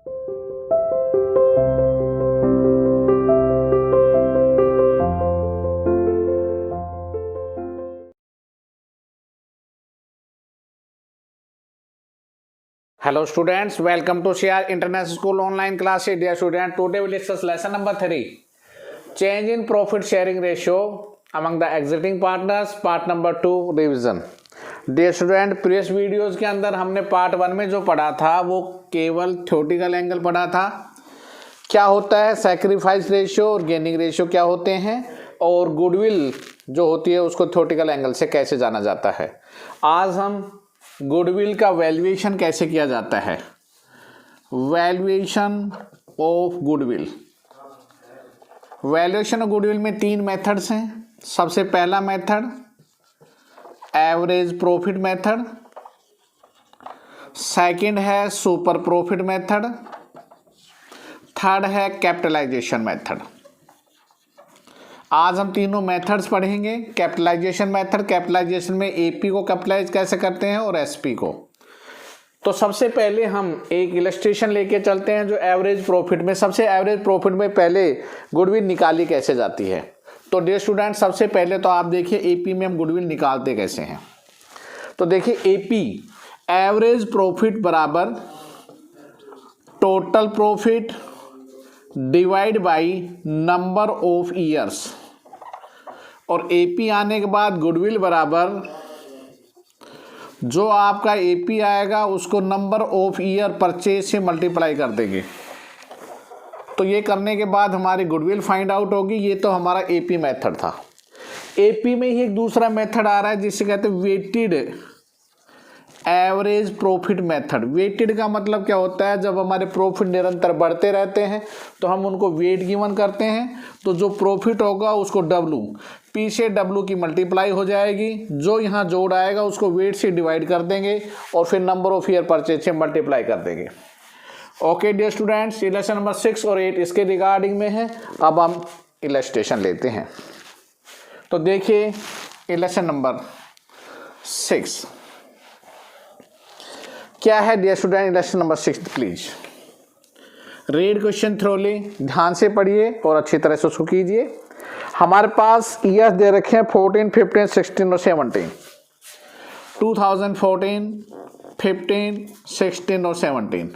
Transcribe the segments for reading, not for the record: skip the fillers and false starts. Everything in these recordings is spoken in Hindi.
Hello students, welcome to CR International School online class. Dear student, today we discuss lesson number 3, change in profit sharing ratio among the exiting partners, part number 2 revision. Dear student, previous videos के अंदर हमने पार्ट 1 में जो पढ़ा था वो केवल थ्योरेटिकल एंगल पढ़ा था, क्या होता है सैक्रिफाइस रेशियो और गेनिंग रेशियो क्या होते हैं, और गुडविल जो होती है उसको थ्योरेटिकल एंगल से कैसे जाना जाता है। आज हम गुडविल का वैल्यूएशन कैसे किया जाता है, valuation of goodwill. Valuation of goodwill में 3 मेथड्स हैं। सबसे पहला method average profit method, second है सुपर प्रॉफिट मेथड, थर्ड है कैपिटलाइजेशन मेथड। आज हम तीनों मेथड्स पढ़ेंगे। कैपिटलाइजेशन मेथड, कैपिटलाइजेशन में एपी को कैपिटलाइज कैसे करते हैं और एसपी को। तो सबसे पहले हम एक इलस्ट्रेशन लेके चलते हैं जो एवरेज प्रॉफिट में, सबसे एवरेज प्रॉफिट में पहले गुडविल निकाली कैसे जाती है। तो डियर स्टूडेंट, सबसे पहले तो आप देखिए एपी में हम गुडविल निकालते कैसे हैं। तो देखिए एपी एवरेज प्रॉफिट बराबर total profit divide by number of years, और एपी आने के बाद गुडविल बराबर जो आपका एपी आएगा उसको नंबर ऑफ ईयर परचेज से मल्टीप्लाई कर देंगे। तो ये करने के बाद हमारी गुडविल फाइंड आउट होगी। ये तो हमारा एपी मेथड था। एपी में ही एक दूसरा मेथड आ रहा है जिसे कहते हैं weighted average profit method. Weighted का मतलब क्या होता है, जब हमारे प्रॉफिट निरंतर बढ़ते रहते हैं तो हम उनको वेट गिवन करते हैं। तो जो प्रॉफिट होगा उसको डब्लू, पी से डब्लू की मल्टीप्लाई हो जाएगी, जो यहाँ जोड़ आएगा उसको वेट से डिवाइड कर देंगे और फिर नंबर ऑफ ईयर परचेज से मल्टीप्लाई कर देंगे। Okay dear students, election number 6 और 8 इसके रिगार्डिंग में है। अब हम इलस्ट्रेशन लेते हैं। तो देखिए इलेक्शन नंबर 6 क्या है dear student. Election number 6 please read question thoroughly, ध्यान से पढ़िए और अच्छी तरह से उसको कीजिए। हमारे पास ईयर्स दे रखे हैं 14, 15, 16 और 17। 2014, 15, 16 और 17,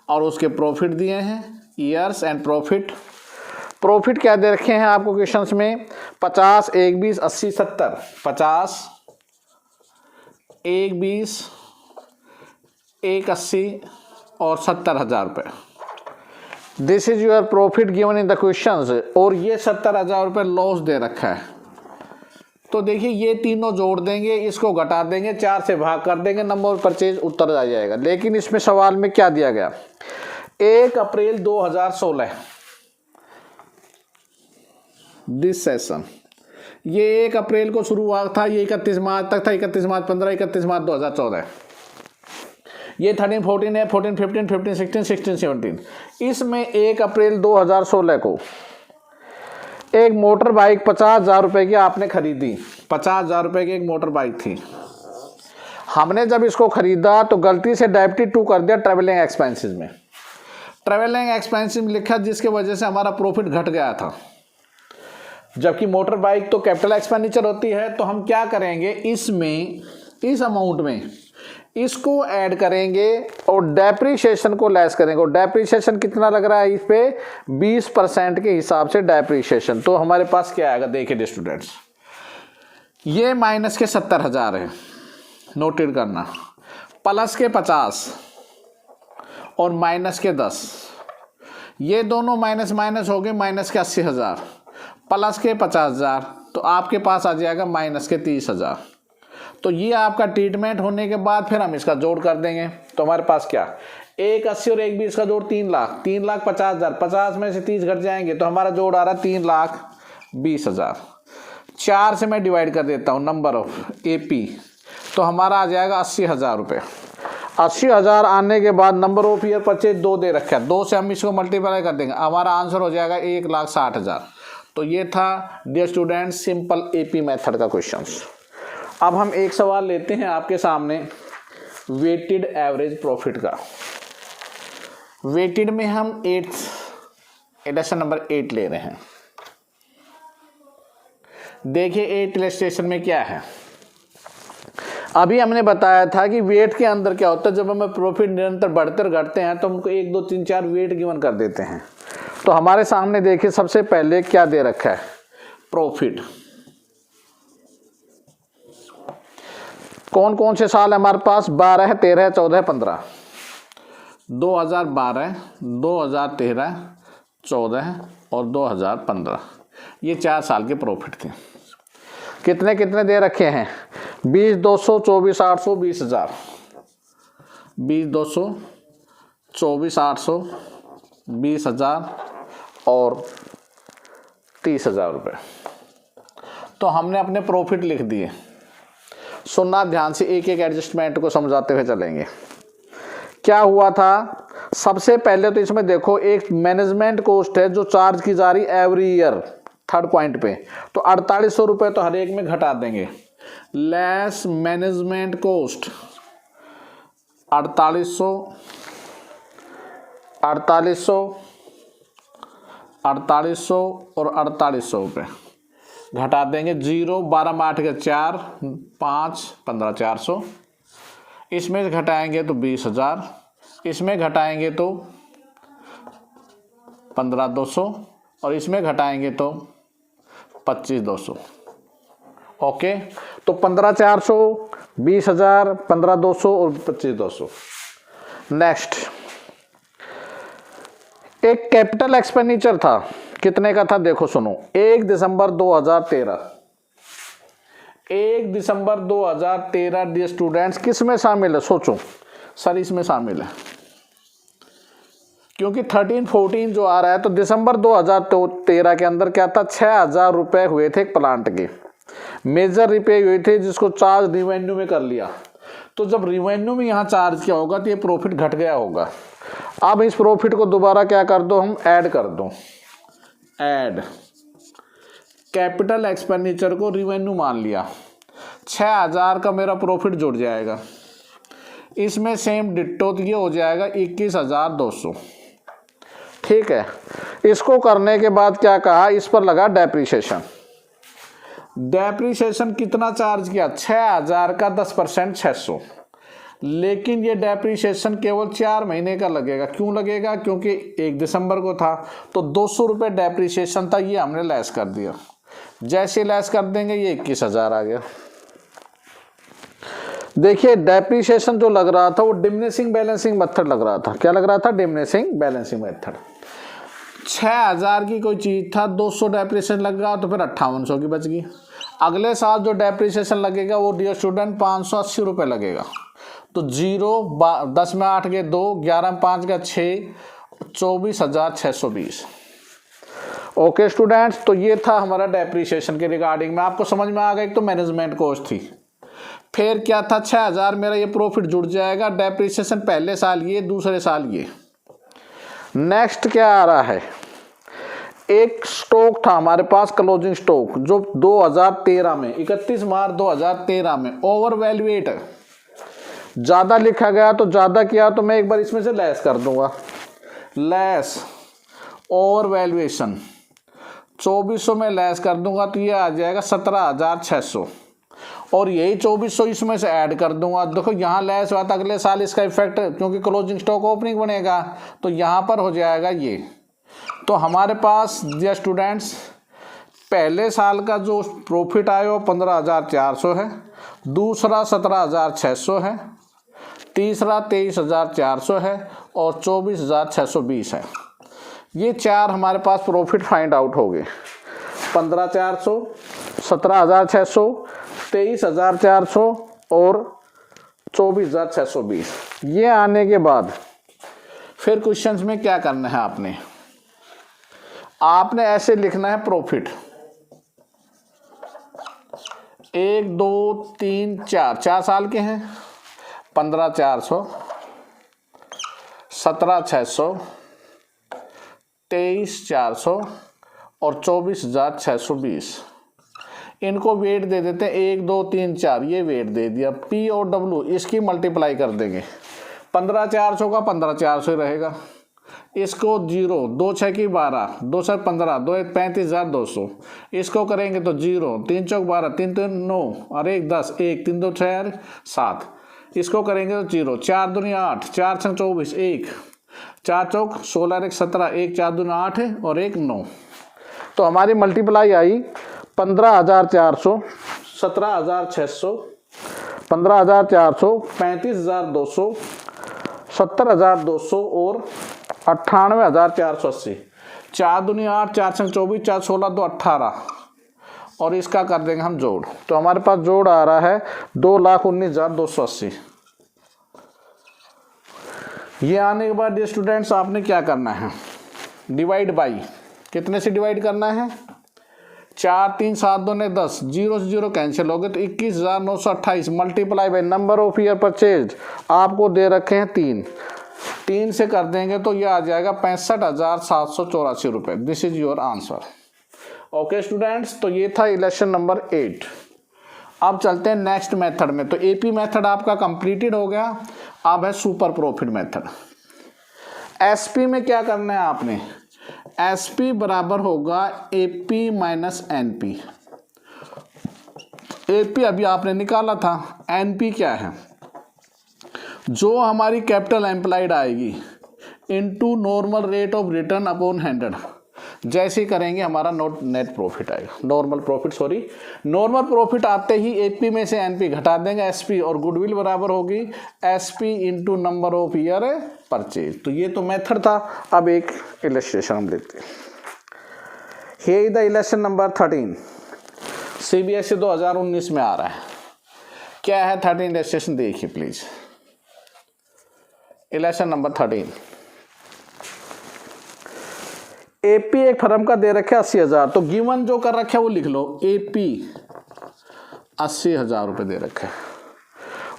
और उसके प्रॉफिट दिए हैं ईयर्स एंड प्रॉफिट। प्रॉफिट क्या दे रखे हैं आपको क्वेश्चंस में, 50, 1, 20, 80, 70। 50, 1, 20, 1, 80 और 70,000 रुपये। This is your profit given in the questions, और ये 70,000 रुपये लॉस दे रखा है। तो देखिए ये तीनों जोड़ देंगे, इसको घटा देंगे, 4 से भाग कर देंगे, नंबर ऑफ परचेज उत्तर आ जाएगा। लेकिन इसमें सवाल में क्या दिया गया, 1 अप्रैल 2016 दिस सेशन, ये 1 अप्रैल को शुरू हुआ था, ये 31 मार्च तक था, 31 मार्च 15, 31 मार्च 2014। ये 13, 14 है, 14, 15, 15, 16, 16, 17। इसमें 1 अप्रैल 2016 को एक मोटर बाइक 50,000 रुपये की आपने खरीदी। 50,000 रुपये की एक मोटर बाइक थी। हमने जब इसको खरीदा तो गलती से डेबिट टू कर दिया ट्रैवलिंग एक्सपेंसेस में। ट्रैवलिंग एक्सपेंसेस में लिखा, जिसके वजह से हमारा प्रॉफिट घट गया था। जबकि मोटर बाइक तो कैपिटल एक्सपेंडिचर होती है, तो हम क्या करेंगे, इसमें इस अमाउंट में इसको ऐड करेंगे और डेप्रीशिएशन को लेस करेंगे। और डेप्रीशिएशन कितना लग रहा है इस पे, 20% के हिसाब से डेप्रीशिएशन। तो हमारे पास क्या आएगा, देखिए स्टूडेंट्स, ये माइनस के 70,000 है, नोटेड करना, प्लस के 50 और माइनस के 10, ये दोनों माइनस माइनस हो गए, माइनस के 80,000 प्लस के 50,000, तो आपके पास आ जाएगा माइनस के 30,000। तो ये आपका ट्रीटमेंट होने के बाद फिर हम इसका जोड़ कर देंगे। तो हमारे पास क्या, 1 80 और 1 20 का जोड़ 3 लाख, 3 लाख 50,000, 50 में से 30 घट जाएंगे तो हमारा जोड़ आ रहा है 3,20,000। 4 से मैं डिवाइड कर देता हूँ नंबर ऑफ एपी, तो हमारा आ जाएगा 80,000 रुपये। 80,000 आने के बाद नंबर ऑफ ईयर परचेज 2 दे रखा है, 2 से हम इसको मल्टीप्लाई कर देंगे, हमारा आंसर हो जाएगा 1,60,000। तो ये था dear student simple AP method का क्वेश्चन। अब हम एक सवाल लेते हैं आपके सामने वेटेड एवरेज प्रॉफिट का। वेटेड में हम एडिशन नंबर 8 ले रहे हैं। देखिए 8 इलस्ट्रेशन में क्या है। अभी हमने बताया था कि वेट के अंदर क्या होता है, जब हमें प्रॉफिट निरंतर बढ़ते और घटते हैं तो हमको 1 2 3 4 वेट गिवन कर देते हैं। तो हमारे सामने देखिए सबसे पहले क्या दे रखा है, प्रॉफिट। कौन कौन से साल है हमारे पास, 12, 13, 14, 15। 2012, 2013, 14 और 2015, ये 4 साल के प्रॉफिट थे। कितने कितने दे रखे हैं, 20, 200, 24, 800, 20,000। 20, 200, 24, 800, 20,000 और 30,000 रुपये। तो हमने अपने प्रॉफिट लिख दिए। सुनना ध्यान से, एक एक एडजस्टमेंट को समझाते हुए चलेंगे। क्या हुआ था, सबसे पहले तो इसमें देखो एक मैनेजमेंट कॉस्ट है जो चार्ज की जा रही एवरी ईयर, थर्ड पॉइंट पे, तो 4800 रुपये तो हर एक में घटा देंगे। लेस मैनेजमेंट कॉस्ट 4800, 4800, 4800 और 4800 रुपये घटा देंगे। 0, 12 में 8 के 4, 5, 15, 400। इसमें घटाएंगे तो 20,000, इसमें घटाएंगे तो 15,200 और इसमें घटाएंगे तो 25,200। ओके, तो 15,400, 20,000, 15,200 और 25,200। नेक्स्ट, एक कैपिटल एक्सपेंडिचर था, कितने का था देखो सुनो, 1 दिसंबर 2013। 1 दिसंबर 2013 डियर स्टूडेंट्स किस में शामिल है, सोचो सर, इसमें शामिल है क्योंकि 13, 14 जो आ रहा है, तो दिसंबर 2013 के अंदर क्या था, 6,000 रुपये हुए थे एक प्लांट के, मेजर रिपेयर हुए थे जिसको चार्ज रिवेन्यू में कर लिया। तो जब रिवेन्यू में यहाँ चार्ज किया होगा तो ये प्रॉफिट घट गया होगा। अब इस प्रॉफिट को दोबारा क्या कर दो, हम ऐड कर दो, ऐड कैपिटल एक्सपेंडिचर को रिवेन्यू मान लिया, 6,000 का मेरा प्रॉफिट जुड़ जाएगा। इसमें सेम डिट्टो ये हो जाएगा 21,200। ठीक है, इसको करने के बाद क्या कहा, इस पर लगा डेप्रीशिएशन। डेप्रीशिएशन कितना चार्ज किया, 6,000 का 10% 600। लेकिन ये डेप्रीशिएशन केवल 4 महीने का लगेगा। क्यों लगेगा, क्योंकि 1 दिसंबर को था तो 200 रुपये डेप्रीशिएशन था, ये हमने लेस कर दिया। जैसे लेस कर देंगे ये 21,000 आ गया। देखिए डेप्रीशिएशन जो लग रहा था वो डिमिनिशिंग बैलेंसिंग मेथड लग रहा था। क्या लग रहा था, डिमिनिशिंग बैलेंसिंग मेथड। 6,000 की कोई चीज था, 200 डेप्रीशिएशन लग गया तो फिर 5800 की बच गई। अगले साल जो डेप्रीशिएशन लगेगा वो डियर स्टूडेंट 580 रुपये लगेगा। तो 0, 10 में 8 के 2, 11 में 5 का 6, 24,620। ओके स्टूडेंट्स, तो ये था हमारा डेप्रीशिएशन के रिगार्डिंग में। आपको समझ में आ गया, एक तो मैनेजमेंट कॉस्ट थी, फिर क्या था, 6,000 मेरा ये प्रॉफिट जुड़ जाएगा। डेप्रीशिएशन पहले साल ये, दूसरे साल ये। नेक्स्ट क्या आ रहा है, एक स्टॉक था हमारे पास, क्लोजिंग स्टॉक, जो 2013 में 31 मार्च 2013 में ओवर वैल्यूएट ज़्यादा लिखा गया, तो ज़्यादा किया तो मैं एक बार इसमें से लेस कर दूंगा। लेस ओवर वैल्यूएशन 2400 में लेस कर दूंगा तो ये आ जाएगा 17,600 और यही 2400 इसमें से ऐड कर दूंगा। देखो यहाँ लेस हुआ था, अगले साल इसका इफेक्ट, क्योंकि क्लोजिंग स्टॉक ओपनिंग बनेगा तो यहाँ पर हो जाएगा ये। तो हमारे पास डियर स्टूडेंट्स पहले साल का जो प्रॉफिट आया वो 15,400 है, दूसरा 17,600 है, तीसरा 23,400 है और 24,620 है। ये 4 हमारे पास प्रॉफिट फाइंड आउट हो गए। 15,400, 17,600, 23,400 और 24,620। ये आने के बाद फिर क्वेश्चंस में क्या करना है, आपने ऐसे लिखना है प्रॉफिट 1 2 3 4 साल के हैं। 15,400, 17,600, 23,400 और 24,620। इनको वेट दे देते हैं 1 2 3 4, ये वेट दे दिया। पी और डब्ल्यू इसकी मल्टीप्लाई कर देंगे। 15,400 का 15,400 रहेगा, इसको 0, 2 6 की 12, 2 7 15, 2 1 35,200। इसको करेंगे तो 0, 3 चौक 12, 3 3 9 और 1 10, 1 3 2 6 7। इसको करेंगे तो 0, 4 दूनी 8, 4 6 24, 1 4 चौक 16, 1 17, 1 4 दूनी 8 है और 1 9। तो हमारी मल्टीप्लाई आई 15,400, 17,600, 15,400, 35,200, 70,200 और 98,480। 4 दूनी 8, 4 6 24, 4 16 2 18 और इसका कर देंगे हम जोड़। तो हमारे पास जोड़ आ रहा है 2,19,280। ये आने के बाद स्टूडेंट्स आपने क्या करना है, डिवाइड बाई, कितने से डिवाइड करना है, 4 3 7 2 9 10, 0 से 0 कैंसिल हो गए तो 21,928 multiply by number of year purchase आपको दे रखे हैं 3 से कर देंगे तो ये आ जाएगा 65,784 रुपये। This is your answer. Okay students, तो ये था इलेक्शन नंबर 8। अब चलते हैं नेक्स्ट मेथड में। तो एपी मेथड आपका कंप्लीटेड हो गया। अब है सुपर प्रॉफिट मेथड। एसपी में क्या करना है आपने, एसपी बराबर होगा एपी माइनस एनपी। एपी अभी आपने निकाला था, एनपी क्या है, जो हमारी कैपिटल एम्प्लॉयड आएगी into normal rate of return upon 100। जैसे ही करेंगे हमारा नेट प्रॉफिट आएगा, नॉर्मल प्रॉफिट आते ही एपी में से एनपी घटा देंगे एसपी, और गुडविल बराबर होगी SP into number of year purchase. तो ये तो मेथड था। अब एक इलस्ट्रेशन हम लेते हैं। Here is the election number 13, CBSE 2019 में आ रहा है। क्या है 13 इलस्ट्रेशन, देखिए प्लीज। इलेक्शन नंबर 13, एपी एक फर्म का दे रखे 80,000। तो गिवन जो कर रखे वो लिख लो, एपी 80,000 रुपये दे रखे,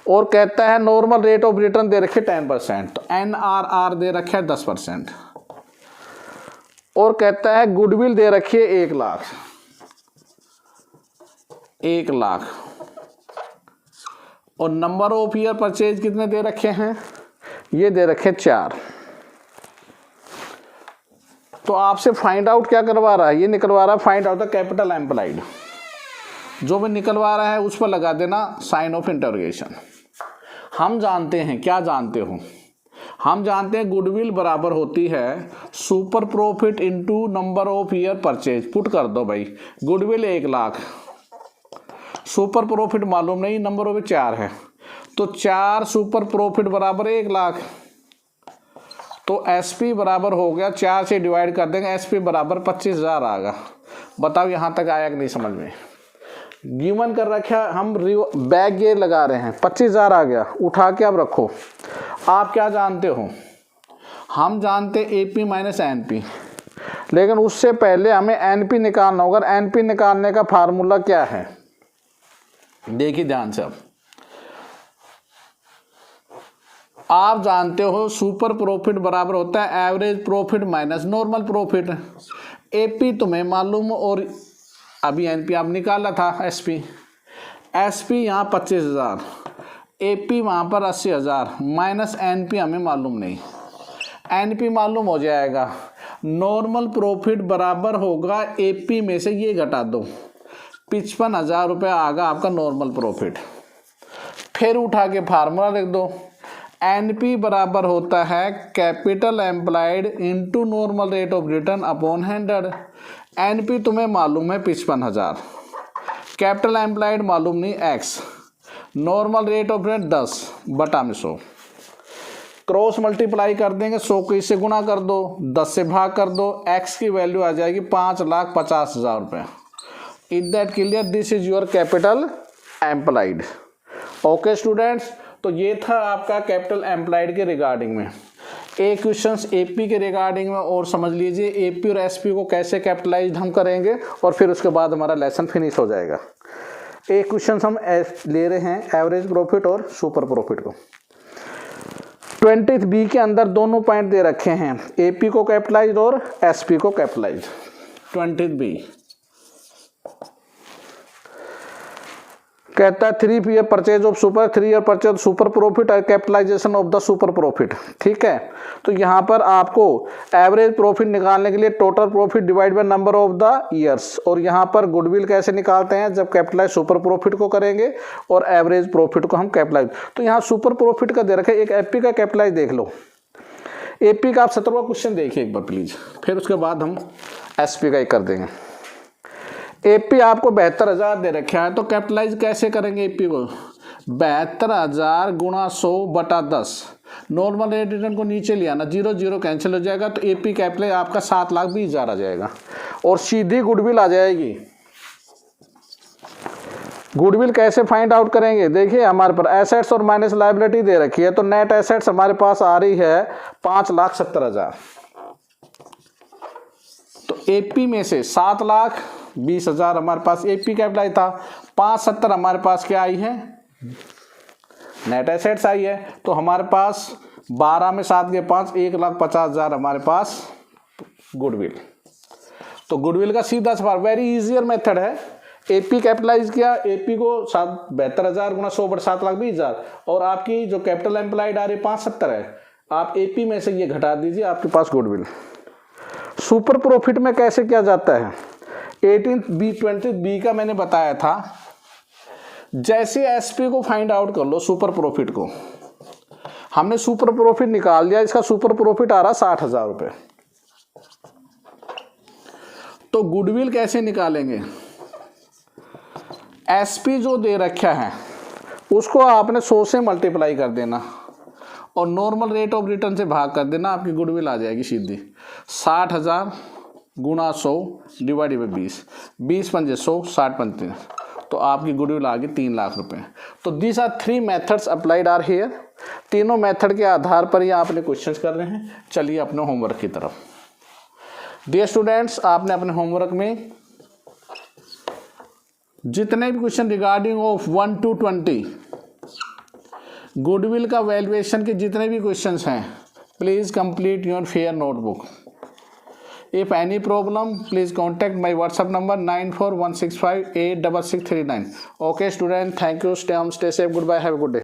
और कहता है नॉर्मल रेट ऑफ रिटर्न दे रखे 10%, तो एनआरआर दे रखे 10%, और कहता है गुडविल दे रखी है 1 लाख, 1 लाख, और नंबर ऑफ ईयर परचेज कितने दे रखे हैं, ये दे रखे 4। तो आपसे फाइंड आउट क्या करवा रहा है, ये निकलवा रहा है find out the capital employed. जो भी निकलवा रहा है उस पर लगा देना साइन ऑफ इंटरोगेशन। हम जानते हैं, क्या जानते हो, हम जानते हैं गुडविल बराबर होती है super profit into number of year purchase. Put कर दो भाई, गुडविल 1 लाख, सुपर प्रॉफिट मालूम नहीं, नंबर ऑफ 4 है, तो 4 सुपर प्रॉफिट बराबर 1 लाख। तो एसपी बराबर हो गया, 4 से डिवाइड कर देंगे, एसपी बराबर 25,000 आएगा। बताओ यहाँ तक आया कि नहीं समझ में। गिवन कर रखा, हम बैक ये लगा रहे हैं, 25,000 आ गया, उठा के अब रखो। आप क्या जानते हो, हम जानते एपी माइनस एनपी, लेकिन उससे पहले हमें एनपी निकालना होगा। एनपी निकालने का फार्मूला क्या है, देखिए ध्यान से। आप जानते हो सुपर प्रॉफिट बराबर होता है average profit minus normal profit. AP तुम्हें मालूम, और अभी एनपी आप निकाला था एसपी। एसपी यहाँ 25,000, एपी वहाँ पर 80,000, माइनस एनपी हमें मालूम नहीं। एनपी मालूम हो जाएगा, नॉर्मल प्रॉफिट बराबर होगा एपी में से ये घटा दो, 55,000 रुपये आएगा आपका नॉर्मल प्रॉफिट। फिर उठा के फार्मूला लिख दो, एनपी बराबर होता है capital employed into normal rate of return upon 100। NP तुम्हें मालूम है 55,000, कैपिटल एम्प्लॉयड मालूम नहीं x, normal rate of return 10 बटा में 100, क्रॉस मल्टीप्लाई कर देंगे, 100 को इससे गुणा कर दो, 10 से भाग कर दो, एक्स की वैल्यू आ जाएगी 5,50,000 रुपये। Is that clear, this is your capital employed. Okay students, तो ये था आपका कैपिटल एम्प्लॉयड के रिगार्डिंग में। एक क्वेश्चंस एपी के रिगार्डिंग में और समझ लीजिए, एपी और एसपी को कैसे कैपिटलाइज हम करेंगे, और फिर उसके बाद हमारा लेसन फिनिश हो जाएगा। एक क्वेश्चन हम ले रहे हैं एवरेज प्रॉफिट और सुपर प्रॉफिट को। 20th बी के अंदर दोनों पॉइंट दे रखे हैं, एपी को कैपिटलाइज और एसपी को कैपिटलाइज। 20th बी कहता है 3 year purchase of super, 3 year purchase super profit और capitalisation of the super profit. ठीक है, तो यहाँ पर आपको एवरेज प्रॉफिट निकालने के लिए total profit divide by number of the years, और यहाँ पर गुडविल कैसे निकालते हैं, जब कैपिटलाइज सुपर प्रॉफिट को करेंगे और एवरेज प्रॉफिट को हम कैपिटलाइज। तो यहाँ सुपर प्रॉफिट का दे रखे, एक एपी का कैपिटलाइज देख लो। एपी का आप 17वां क्वेश्चन देखिए एक बार प्लीज, फिर उसके बाद हम एसपी का ही कर देंगे। एपी आपको 72,000 दे रखा है, तो कैपिटलाइज कैसे करेंगे एपी को, 72,000 गुणा 100/10। नॉर्मल रेट रिटर्न को नीचे ले आना, 0 0 कैंसिल हो जाएगा, तो एपी कैपिटलाइज आपका 7,20,000 आ जाएगा, और सीधी गुडविल आ जाएगी। गुडविल कैसे फाइंड आउट करेंगे, देखिए हमारे पर एसेट्स और माइनस लायबिलिटी दे रखी है, तो नेट एसेट्स हमारे पास आ रही है 5,70,000। तो एपी में से 7,20,000 हमारे पास एपी कैपिटलाइज था, 570 हमारे पास क्या आई है, नेट एसेट्स आई है। तो हमारे पास 12 में 7 के 5, 1,50,000 हमारे पास गुडविल। तो गुडविल का सीधा सवाल, वेरी इजियर मेथड है। एपी कैपिटलाइज किया, एपी को 72,000 गुणा 100 बटा 7,20,000, और आपकी जो कैपिटल एम्प्लॉयड आ रही 570 है, आप एपी में से ये घटा दीजिए, आपके पास गुडविल। सुपर प्रॉफिट में कैसे किया जाता है, 18B20B का मैंने बताया था। जैसे एसपी को फाइंड आउट कर लो, सुपर प्रॉफिट को हमने सुपर प्रॉफिट निकाल दिया, इसका सुपर प्रॉफिट आ रहा 60,000 रुपये। तो गुडविल कैसे निकालेंगे, एसपी जो दे रखा है उसको आपने 100 से मल्टीप्लाई कर देना और नॉर्मल रेट ऑफ रिटर्न से भाग कर देना, आपकी गुडविल आ जाएगी सीधी। 60,000 गुणा 100 डिवाइड बाई 20, 20 पंजे 100, 60 पंजे, तो आपकी गुडविल आ गई 3 लाख रुपए। तो this are 3 methods applied are here. तीनों मेथड के आधार पर ही आपने क्वेश्चंस कर रहे हैं। चलिए अपने होमवर्क की तरफ। डियर स्टूडेंट्स, आपने अपने होमवर्क में जितने भी question regarding of 1 to 20 goodwill का वैल्यूएशन के जितने भी क्वेश्चंस हैं, please complete your fair notebook. If any problem please contact my WhatsApp number 9416586639। Okay student, thank you, stay home, stay safe, good bye, have a good day.